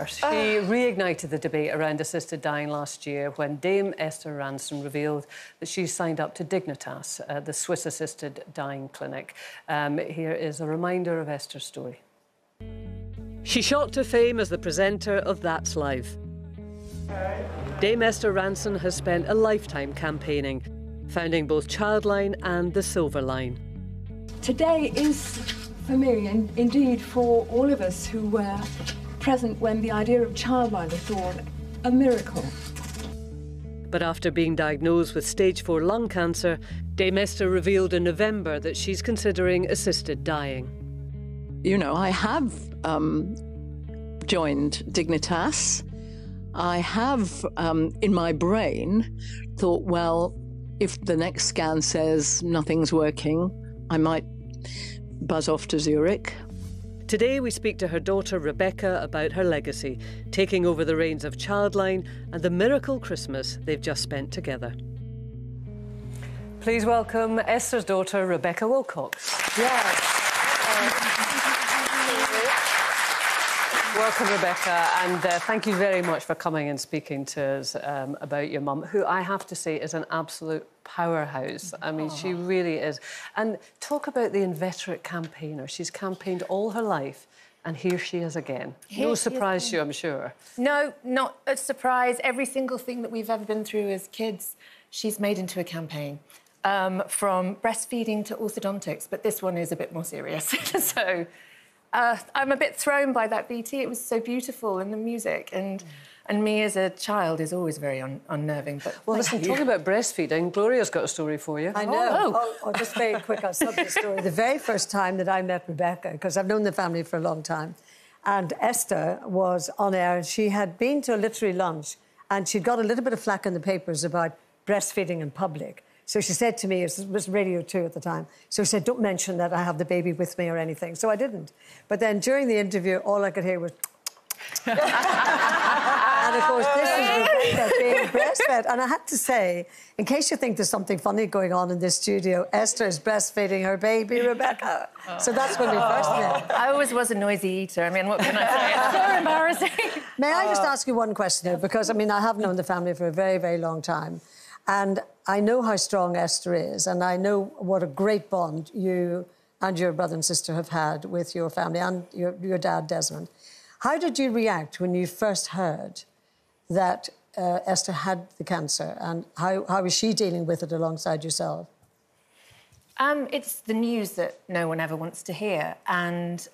She reignited the debate around assisted dying last year when Dame Esther Rantzen revealed that she signed up to Dignitas, the Swiss assisted dying clinic. Here is a reminder of Esther's story. She shot to fame as the presenter of That's Life. Dame Esther Rantzen has spent a lifetime campaigning, founding both Childline and the Silver Line. Today is, for me, and indeed for all of us who were present when the idea of Childline was born, a miracle. But after being diagnosed with stage 4 lung cancer, Dame Esther revealed in November that she's considering assisted dying. You know, I have joined Dignitas. I have, in my brain, thought, well, if the next scan says nothing's working, I might buzz off to Zurich. Today we speak to her daughter Rebecca about her legacy, taking over the reins of Childline and the miracle Christmas they've just spent together. Please welcome Esther's daughter Rebecca Wilcox. Yes. Welcome, Rebecca, and thank you very much for coming and speaking to us about your mum, who I have to say is an absolute powerhouse. I mean, she really is. And talk about the inveterate campaigner. She's campaigned all her life, and here she is again. No surprise to you, I'm sure. No, not a surprise. Every single thing that we've ever been through as kids, she's made into a campaign. From breastfeeding to orthodontics, but this one is a bit more serious. So I'm a bit thrown by that BT. It was so beautiful, and the music, and me as a child is always very unnerving. But well, listen, talking about breastfeeding, Gloria's got a story for you. I know. Oh, just very quick, I'll stop the story. The very first time that I met Rebecca, because I've known the family for a long time, and Esther was on air, and she had been to a literary lunch, and she'd got a little bit of flack in the papers about breastfeeding in public. So she said to me, it was Radio 2 at the time, so she said, don't mention that I have the baby with me or anything. So I didn't. But then during the interview, all I could hear was... And of course, this is Rebecca being breastfed. And I had to say, in case you think there's something funny going on in this studio, Esther is breastfeeding her baby, Rebecca. So that's when we first met. I always was a noisy eater. I mean, what can I say? It's so embarrassing. May I just ask you one question here? Because, I mean, I have known the family for a very, very long time. And I know how strong Esther is, and I know what a great bond you and your brother and sister have had with your family and your dad, Desmond. How did you react when you first heard that Esther had the cancer, and how is she dealing with it alongside yourself? It's the news that no one ever wants to hear, and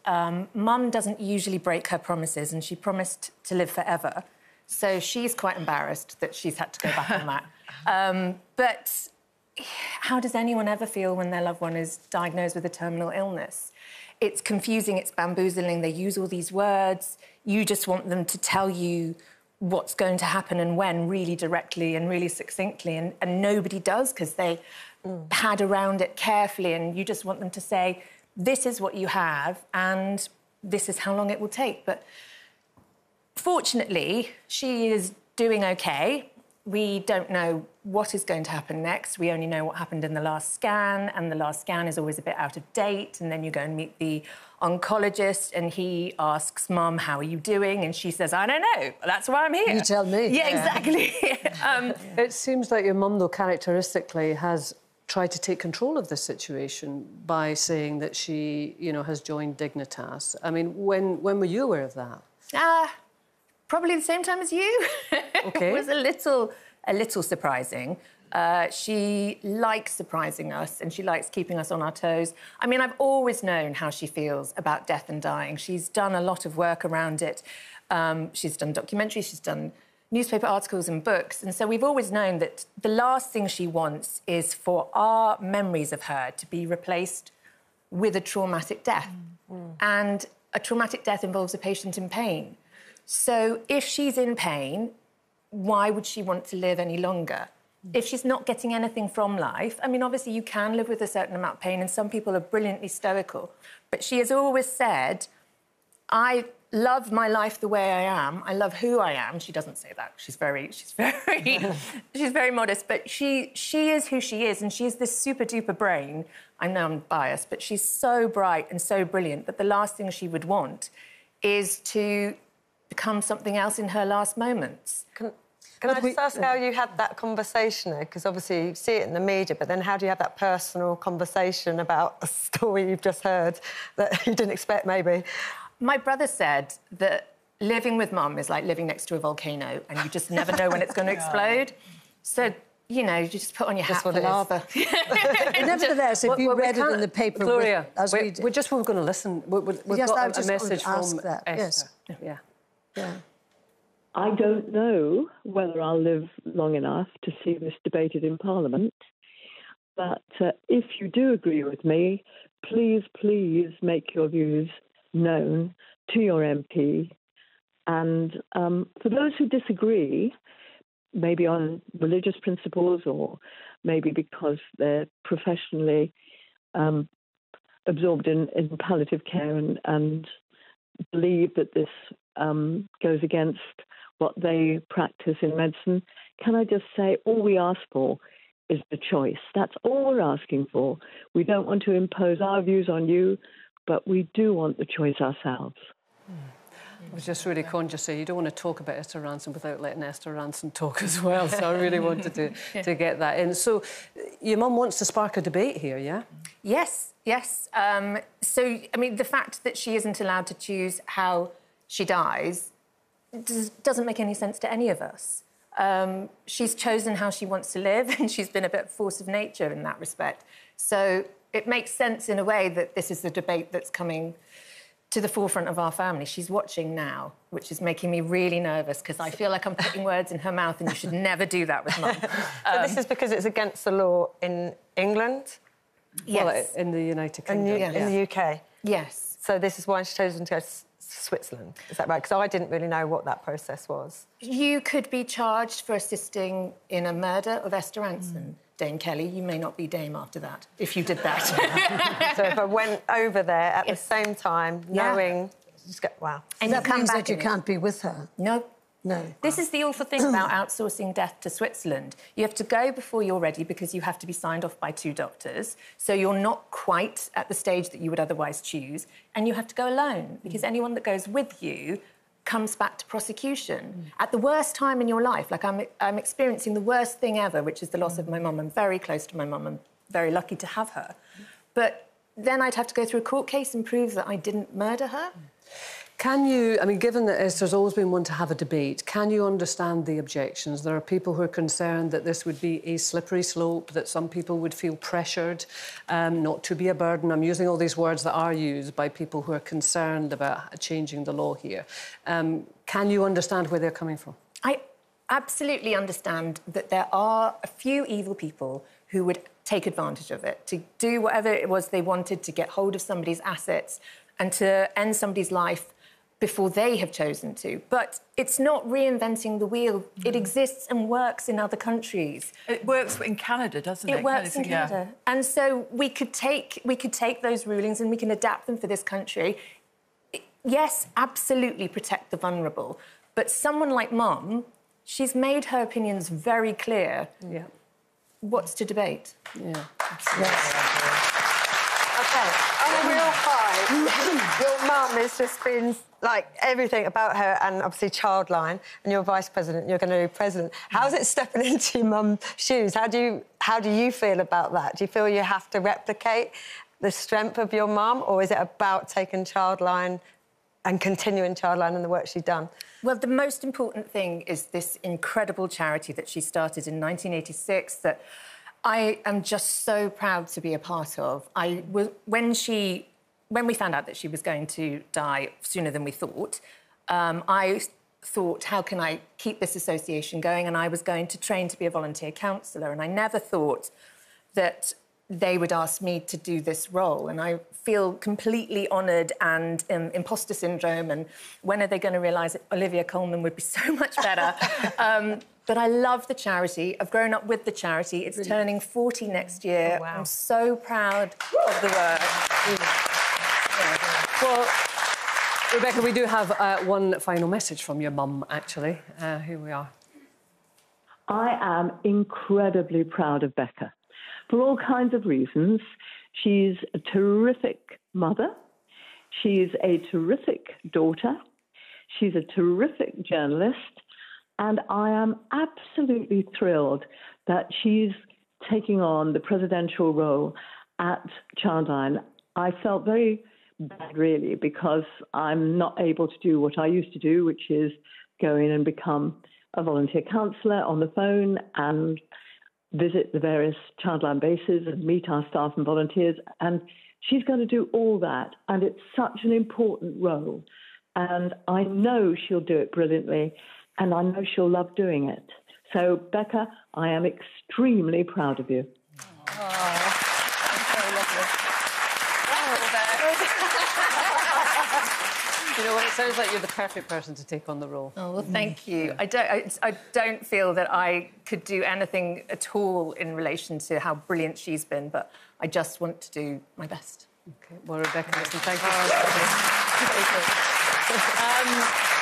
Mum doesn't usually break her promises, and she promised to live forever. So she's quite embarrassed that she's had to go back on that. But how does anyone ever feel when their loved one is diagnosed with a terminal illness? It's confusing, it's bamboozling, they use all these words. You just want them to tell you what's going to happen and when really directly and really succinctly, and nobody does because they pad around it carefully, and you just want them to say, this is what you have and this is how long it will take. But fortunately, she is doing OK. We don't know what is going to happen next. We only know what happened in the last scan, and the last scan is always a bit out of date. And then you go and meet the oncologist, and he asks Mum, how are you doing? And she says, I don't know. That's why I'm here. You tell me. Yeah, exactly. It seems like your mum, though, characteristically has tried to take control of this situation by saying that she, you know, has joined Dignitas. I mean, when were you aware of that? Probably the same time as you. Okay. It was a little surprising. She likes surprising us, and she likes keeping us on our toes. I mean, I've always known how she feels about death and dying. She's done a lot of work around it. She's done documentaries, she's done newspaper articles and books, and so we've always known that the last thing she wants is for our memories of her to be replaced with a traumatic death. And a traumatic death involves a patient in pain. So if she's in pain, why would she want to live any longer? If she's not getting anything from life, I mean, obviously you can live with a certain amount of pain, and some people are brilliantly stoical, but she has always said, I love my life the way I am. I love who I am. She doesn't say that. She's very modest, but she is who she is, and she's this super-duper brain. I know I'm biased, but she's so bright and so brilliant that the last thing she would want is to become something else in her last moments. Can I just ask how you had that conversation? Because obviously you see it in the media, but then how do you have that personal conversation about a story you've just heard that you didn't expect, maybe? My brother said that living with Mum is like living next to a volcano and you just never know when it's going to explode. So, you know, you just put on your hat for lava. Nevertheless, if you read it in the paper... Gloria, we're going to listen. We've yes, got a message from that. Esther. Yes. Yeah. I don't know whether I'll live long enough to see this debated in Parliament, but if you do agree with me, please make your views known to your MP. And for those who disagree, maybe on religious principles or maybe because they're professionally absorbed in palliative care and believe that this goes against what they practice in medicine, can I just say all we ask for is the choice. That's all we're asking for. We don't want to impose our views on you, but we do want the choice ourselves. I was just really conscious say you don't want to talk about Esther Rantzen without letting Esther Rantzen talk as well, so I really wanted to get that in. So your mum wants to spark a debate here, yeah? Yes. So, I mean, the fact that she isn't allowed to choose how she dies doesn't make any sense to any of us. She's chosen how she wants to live and she's been a bit force of nature in that respect. So it makes sense in a way that this is the debate that's coming to the forefront of our family. She's watching now, which is making me really nervous because I feel like I'm putting words in her mouth and you should never do that with Mum. So this is because it's against the law in England? Yes. Well, in the United Kingdom. In the UK? Yes. So this is why she's chosen to go to Switzerland, is that right? Because I didn't really know what that process was. You could be charged for assisting in a murder of Esther Rantzen. Dame Kelly, you may not be Dame after that, if you did that. So if I went over there at the same time, knowing... Just go, wow. And that means that you can't be with her? No. No. This is the awful thing about outsourcing death to Switzerland. You have to go before you're ready because you have to be signed off by 2 doctors. So you're not quite at the stage that you would otherwise choose. And you have to go alone because anyone that goes with you comes back to prosecution at the worst time in your life. Like I'm experiencing the worst thing ever, which is the loss of my mum. I'm very close to my mum. I'm very lucky to have her. But then I'd have to go through a court case and prove that I didn't murder her. Can you, I mean, given that Esther's always been one to have a debate, can you understand the objections? There are people who are concerned that this would be a slippery slope, that some people would feel pressured not to be a burden. I'm using all these words that are used by people who are concerned about changing the law here. Can you understand where they're coming from? I absolutely understand that there are a few evil people who would take advantage of it, to do whatever it was they wanted, to get hold of somebody's assets and to end somebody's life before they have chosen to. But it's not reinventing the wheel. It exists and works in other countries. It works in Canada, doesn't it? It works in Canada. And so we could take those rulings and we can adapt them for this country. Yes, absolutely protect the vulnerable. But someone like Mum, she's made her opinions very clear. Yeah. What's to debate? Yeah. OK, on a real high, your mum has just been, like, everything about her and obviously Childline, and you're Vice President, you're going to be President. How's it stepping into your mum's shoes? How do you feel about that? Do you feel you have to replicate the strength of your mum, or is it about taking Childline and continuing Childline and the work she's done? Well, the most important thing is this incredible charity that she started in 1986 that I am just so proud to be a part of. When we found out that she was going to die sooner than we thought, I thought, how can I keep this association going? And I was going to train to be a volunteer counsellor, and I never thought that they would ask me to do this role. And I feel completely honoured and imposter syndrome, and when are they going to realise that Olivia Colman would be so much better? But I love the charity. I've grown up with the charity. It's turning 40 next year. Oh, wow. I'm so proud of the work. Well, Rebecca, we do have one final message from your mum, actually. Here we are. I am incredibly proud of Becca for all kinds of reasons. She's a terrific mother. She's a terrific daughter. She's a terrific journalist, and I am absolutely thrilled that she's taking on the presidential role at Childline. I felt very bad, really, because I'm not able to do what I used to do, which is go in and become a volunteer counsellor on the phone and visit the various Childline bases and meet our staff and volunteers. And she's going to do all that. And it's such an important role. And I know she'll do it brilliantly. And I know she'll love doing it. So, Becca, I am extremely proud of you. You know what? It sounds like you're the perfect person to take on the role. Oh, well, thank you. I don't feel that I could do anything at all in relation to how brilliant she's been, but I just want to do my best. OK. Well, Rebecca, listen, thank you.